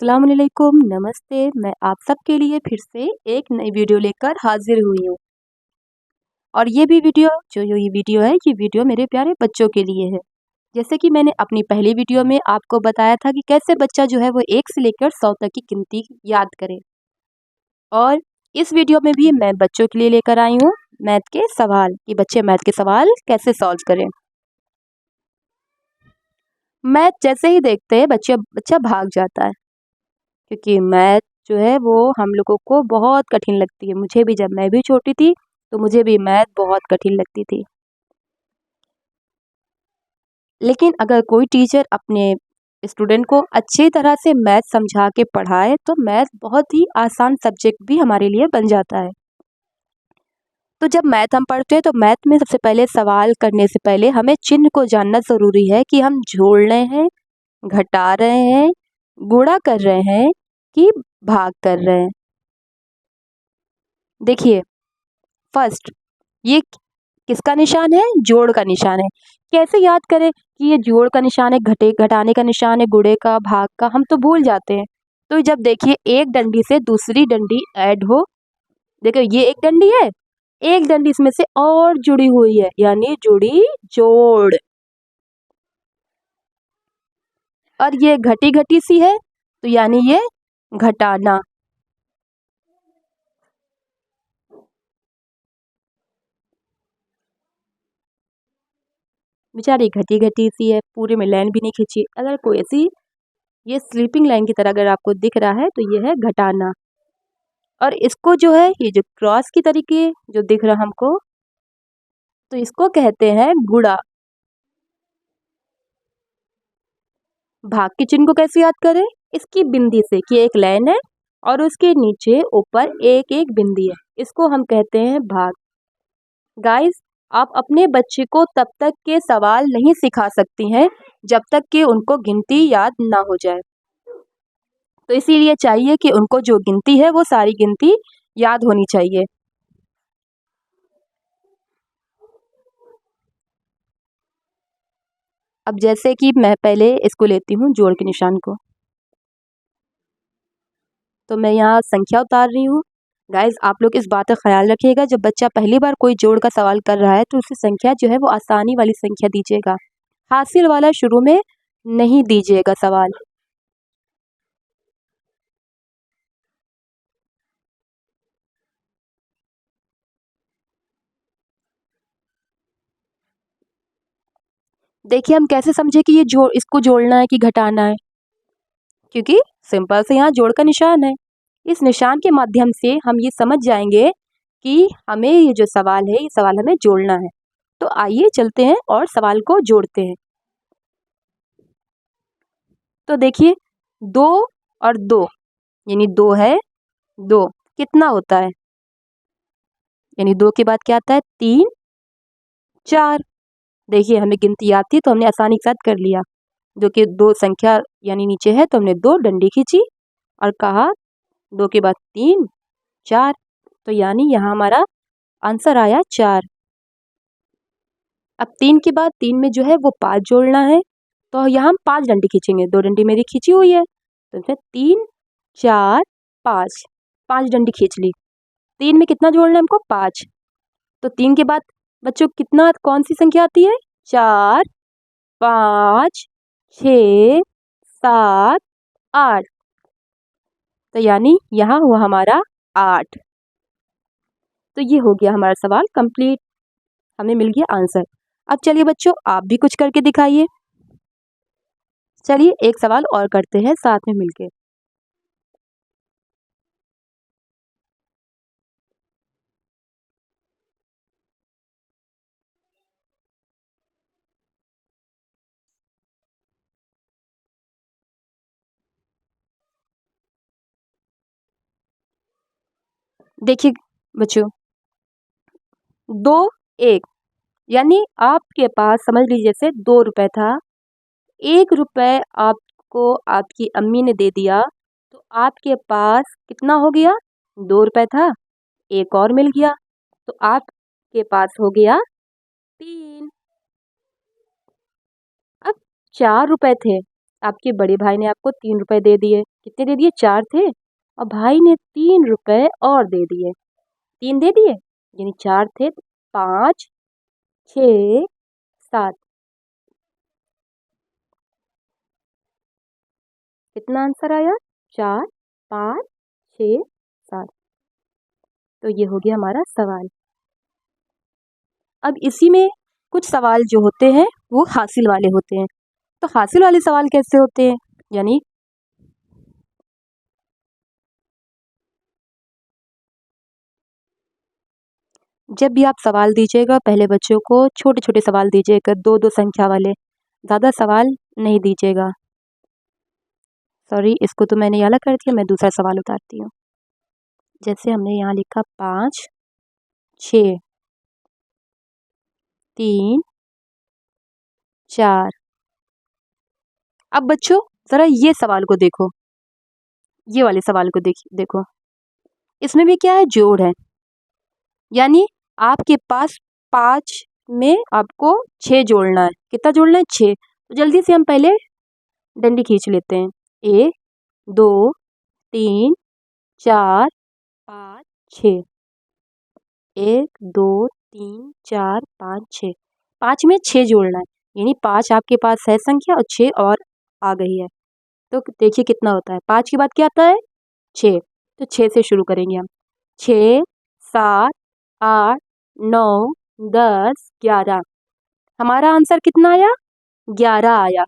अस्सलाम वालेकुम, नमस्ते। मैं आप सबके लिए फिर से एक नई वीडियो लेकर हाजिर हुई हूँ। और ये भी वीडियो ये वीडियो है, ये वीडियो मेरे प्यारे बच्चों के लिए है। जैसे कि मैंने अपनी पहली वीडियो में आपको बताया था कि कैसे बच्चा जो है वो 1 से लेकर 100 तक की गिनती याद करे। और इस वीडियो में भी मैं बच्चों के लिए लेकर आई हूँ मैथ के सवाल, कि बच्चे मैथ के सवाल कैसे सॉल्व करें। मैथ जैसे ही देखते हैं बच्चा भाग जाता है, क्योंकि मैथ जो है वो हम लोगों को बहुत कठिन लगती है। मुझे भी, जब मैं भी छोटी थी तो मुझे भी मैथ बहुत कठिन लगती थी। लेकिन अगर कोई टीचर अपने स्टूडेंट को अच्छी तरह से मैथ समझा के पढ़ाए तो मैथ बहुत ही आसान सब्जेक्ट भी हमारे लिए बन जाता है। तो जब मैथ हम पढ़ते हैं तो मैथ में सबसे पहले सवाल करने से पहले हमें चिन्ह को जानना ज़रूरी है कि हम जोड़ रहे हैं, घटा रहे हैं, गुणा कर रहे हैं कि भाग कर रहे हैं। देखिए, फर्स्ट ये किसका निशान है? जोड़ का निशान है। कैसे याद करें कि ये जोड़ का निशान है, घटाने का निशान है, गुणे का, भाग का? हम तो भूल जाते हैं। तो जब देखिए एक डंडी से दूसरी डंडी ऐड हो, देखो ये एक डंडी है, एक डंडी इसमें से और जुड़ी हुई है, यानी जुड़ी जोड़। और ये घटी घटी सी है, तो यानी ये घटाना। बेचारी घटी घटी सी है, पूरे में लाइन भी नहीं खींची। अगर कोई ऐसी ये स्लीपिंग लाइन की तरह अगर आपको दिख रहा है तो ये है घटाना। और इसको जो है, ये जो क्रॉस की तरीके जो दिख रहा हमको, तो इसको कहते हैं गुणा। भाग के चिन्ह को कैसे याद करें? इसकी बिंदी से, कि एक लाइन है और उसके नीचे ऊपर एक एक बिंदी है, इसको हम कहते हैं भाग। गाइस, आप अपने बच्चे को तब तक के सवाल नहीं सिखा सकती हैं जब तक कि उनको गिनती याद ना हो जाए। तो इसीलिए चाहिए कि उनको जो गिनती है वो सारी गिनती याद होनी चाहिए। अब जैसे कि मैं पहले इसको लेती हूँ जोड़ के निशान को, तो मैं यहाँ संख्या उतार रही हूँ। गाइस, आप लोग इस बात का ख्याल रखिएगा, जब बच्चा पहली बार कोई जोड़ का सवाल कर रहा है तो उसे संख्या जो है वो आसानी वाली संख्या दीजिएगा, हासिल वाला शुरू में नहीं दीजिएगा सवाल। देखिए, हम कैसे समझे कि ये इसको जोड़ना है कि घटाना है? क्योंकि सिंपल से यहाँ जोड़ का निशान है। इस निशान के माध्यम से हम ये समझ जाएंगे कि हमें ये जो सवाल है, ये सवाल हमें जोड़ना है। तो आइए चलते हैं और सवाल को जोड़ते हैं। तो देखिए, 2 और 2, यानी 2 है, 2 कितना होता है? यानी 2 के बाद क्या आता है? 3, 4। देखिए, हमें गिनती आती है तो हमने आसानी के साथ कर लिया। जो कि 2 संख्या यानी नीचे है तो हमने 2 डंडी खींची और कहा 2 के बाद 3, 4। तो यानी यहाँ हमारा आंसर आया 4। अब 3 के बाद 3 में जो है वो 5 जोड़ना है, तो यहाँ हम 5 डंडी खींचेंगे। 2 डंडी मेरी खींची हुई है, तो फिर 3, 4, 5, 5 डंडी खींच ली। 3 में कितना जोड़ना है हमको? 5। तो 3 के बाद बच्चों कितना, कौन सी संख्या आती है? 4, 5, 6, 7, 8। तो यानी यहाँ हुआ हमारा 8। तो ये हो गया हमारा सवाल कंप्लीट, हमें मिल गया आंसर। अब चलिए बच्चों, आप भी कुछ करके दिखाइए। चलिए एक सवाल और करते हैं साथ में मिलके। देखिए बच्चों, 2, 1, यानी आपके पास समझ लीजिए जैसे 2 रुपए था, 1 रुपए आपको आपकी अम्मी ने दे दिया, तो आपके पास कितना हो गया? 2 रुपए था, एक और मिल गया, तो आपके पास हो गया 3। अब 4 रुपए थे, आपके बड़े भाई ने आपको 3 रुपए दे दिए। कितने दे दिए? 4 थे, और भाई ने 3 रुपए और दे दिए। 3 दे दिए, यानी 4 थे, 5, 6, 7। कितना आंसर आया? 4, 5, 6, 7। तो ये हो गया हमारा सवाल। अब इसी में कुछ सवाल जो होते हैं वो हासिल वाले होते हैं। तो हासिल वाले सवाल कैसे होते हैं? यानी जब भी आप सवाल दीजिएगा, पहले बच्चों को छोटे छोटे सवाल दीजिएगा, 2-2 संख्या वाले, ज़्यादा सवाल नहीं दीजिएगा। सॉरी, इसको तो मैंने ये अलग कर दिया, मैं दूसरा सवाल उतारती हूँ। जैसे हमने यहाँ लिखा 5, 6, 3, 4। अब बच्चों ज़रा ये सवाल को देखो, ये वाले सवाल को देखो, इसमें भी क्या है? जोड़ है। यानी आपके पास 5 में आपको 6 जोड़ना है। कितना जोड़ना है? 6। तो जल्दी से हम पहले डंडी खींच लेते हैं। 1, 2, 3, 4, 5, 6। 1, 2, 3, 4, 5, 6। 5 में 6 जोड़ना है, यानी 5 आपके पास है संख्या और 6 और आ गई है। तो देखिए कितना होता है। 5 के बाद क्या आता है? 6। तो 6 से शुरू करेंगे हम। 6, 7, 8, 9, 10, 11। हमारा आंसर कितना आया? 11 आया।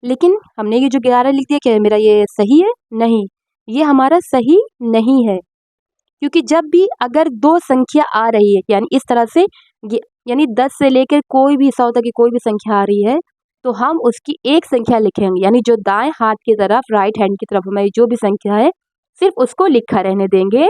लेकिन हमने ये जो 11 लिख दिया, क्या मेरा ये सही है? नहीं, ये हमारा सही नहीं है। क्योंकि जब भी अगर 2 संख्या आ रही है, यानी इस तरह से, यानी 10 से लेकर कोई भी 100 तक की कोई भी संख्या आ रही है, तो हम उसकी एक संख्या लिखेंगे, यानी जो दाएं हाथ की तरफ, राइट हैंड की तरफ हमारी जो भी संख्या है, सिर्फ उसको लिखा रहने देंगे।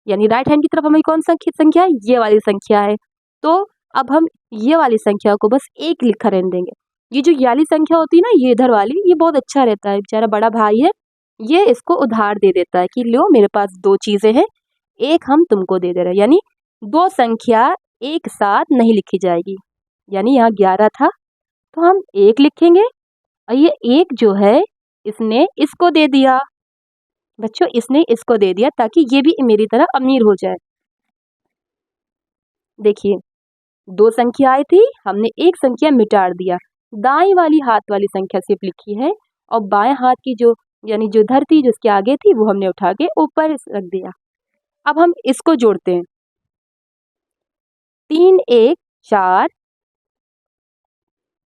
यानी राइट हैंड की तरफ हमारी कौन सा संख्या है? ये वाली संख्या है। तो अब हम ये वाली संख्या को बस एक लिखा रहने देंगे। ये जो वाली संख्या होती है ना, ये इधर वाली, ये बहुत अच्छा रहता है। बेचारा बड़ा भाई है, ये इसको उधार दे देता है कि लो मेरे पास 2 चीज़ें हैं, एक हम तुमको दे दे रहे हैं। यानी 2 संख्या एक साथ नहीं लिखी जाएगी। यानी यहाँ 11 था, तो हम 1 लिखेंगे, और ये 1 जो है इसने इसको दे दिया। बच्चों, इसने इसको दे दिया ताकि ये भी मेरी तरह अमीर हो जाए। देखिए, 2 संख्या आई थी, हमने एक संख्या मिटा दिया। दाएं वाली हाथ वाली संख्या सिर्फ लिखी है, और बाएं हाथ की जो, यानी जो धरती जिसके आगे थी, वो हमने उठा के ऊपर रख दिया। अब हम इसको जोड़ते हैं। 3, 1, 4,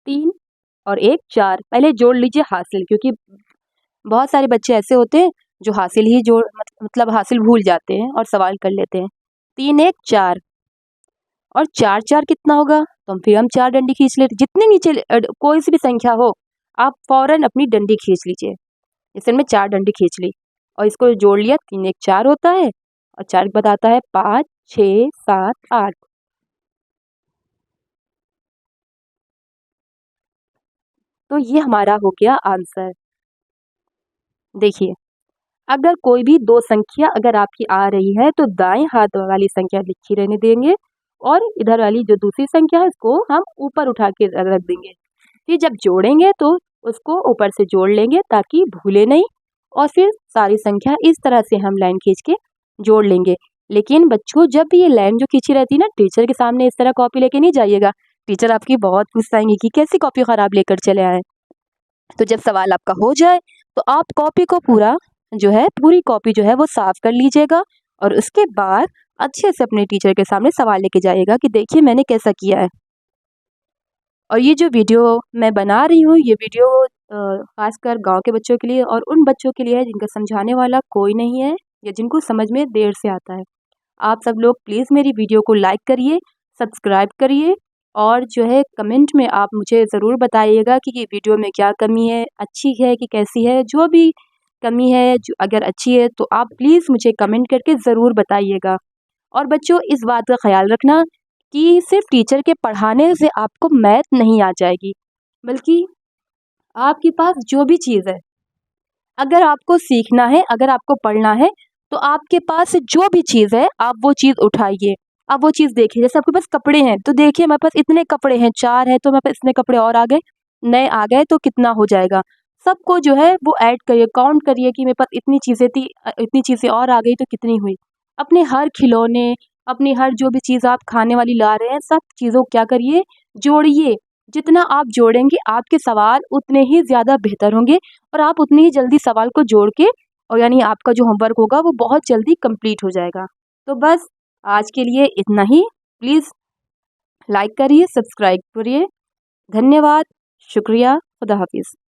3 और 1, 4। पहले जोड़ लीजिए हासिल, क्योंकि बहुत सारे बच्चे ऐसे होते हैं जो हासिल ही जोड़ मतलब हासिल भूल जाते हैं और सवाल कर लेते हैं। 3, 1, 4 और 4, 4 कितना होगा? तो फिर हम 4 डंडी खींच लेते। जितने नीचे कोई सी भी संख्या हो, आप फौरन अपनी डंडी खींच लीजिए। जैसे मैं 4 डंडी खींच ली और इसको जोड़ लिया, 3, 1, 4 होता है, और 4 के बाद आता है 5, 6, 7, 8। तो ये हमारा हो गया आंसर। देखिए, अगर कोई भी 2 संख्या अगर आपकी आ रही है, तो दाएं हाथ वाली संख्या लिखी रहने देंगे, और इधर वाली जो दूसरी संख्या है उसको हम ऊपर उठा के रख देंगे। फिर जब जोड़ेंगे तो उसको ऊपर से जोड़ लेंगे ताकि भूले नहीं, और फिर सारी संख्या इस तरह से हम लाइन खींच के जोड़ लेंगे। लेकिन बच्चों, जब भी ये लाइन जो खींची रहती है ना, टीचर के सामने इस तरह कॉपी लेके नहीं जाइएगा। टीचर आपकी बहुत गुस्साएंगे कि कैसी कॉपी खराब लेकर चले आए। तो जब सवाल आपका हो जाए, तो आप कॉपी को पूरी कॉपी जो है वो साफ कर लीजिएगा, और उसके बाद अच्छे से अपने टीचर के सामने सवाल लेके जाइएगा कि देखिए मैंने कैसा किया है। और ये जो वीडियो मैं बना रही हूँ, ये वीडियो खासकर गांव के बच्चों के लिए और उन बच्चों के लिए है जिनका समझाने वाला कोई नहीं है, या जिनको समझ में देर से आता है। आप सब लोग प्लीज़ मेरी वीडियो को लाइक करिए, सब्सक्राइब करिए, और जो है कमेंट में आप मुझे ज़रूर बताइएगा कि ये वीडियो में क्या कमी है, अच्छी है कि कैसी है। जो भी कमी है, जो अगर अच्छी है तो आप प्लीज़ मुझे कमेंट करके ज़रूर बताइएगा। और बच्चों, इस बात का ख्याल रखना कि सिर्फ टीचर के पढ़ाने से आपको मैथ नहीं आ जाएगी, बल्कि आपके पास जो भी चीज़ है, अगर आपको सीखना है, अगर आपको पढ़ना है, तो आपके पास जो भी चीज़ है आप वो चीज़ उठाइए, अब वो चीज़ देखिए, जैसे आपके पास कपड़े हैं तो देखिए हमारे पास इतने कपड़े हैं, 4 है तो हमारे पास इतने कपड़े और आ गए, नए आ गए तो कितना हो जाएगा। सबको जो है वो ऐड करिए, काउंट करिए कि मेरे पास इतनी चीज़ें थी, इतनी चीज़ें और आ गई तो कितनी हुई। अपने हर खिलौने, अपनी हर जो भी चीज़ आप खाने वाली ला रहे हैं, सब चीज़ों को क्या करिए, जोड़िए। जितना आप जोड़ेंगे आपके सवाल उतने ही ज़्यादा बेहतर होंगे और आप उतनी ही जल्दी सवाल को जोड़ के, और यानी आपका जो होमवर्क होगा वो बहुत जल्दी कंप्लीट हो जाएगा। तो बस आज के लिए इतना ही। प्लीज़ लाइक करिए, सब्सक्राइब करिए। धन्यवाद, शुक्रिया, खुदा हाफिज़।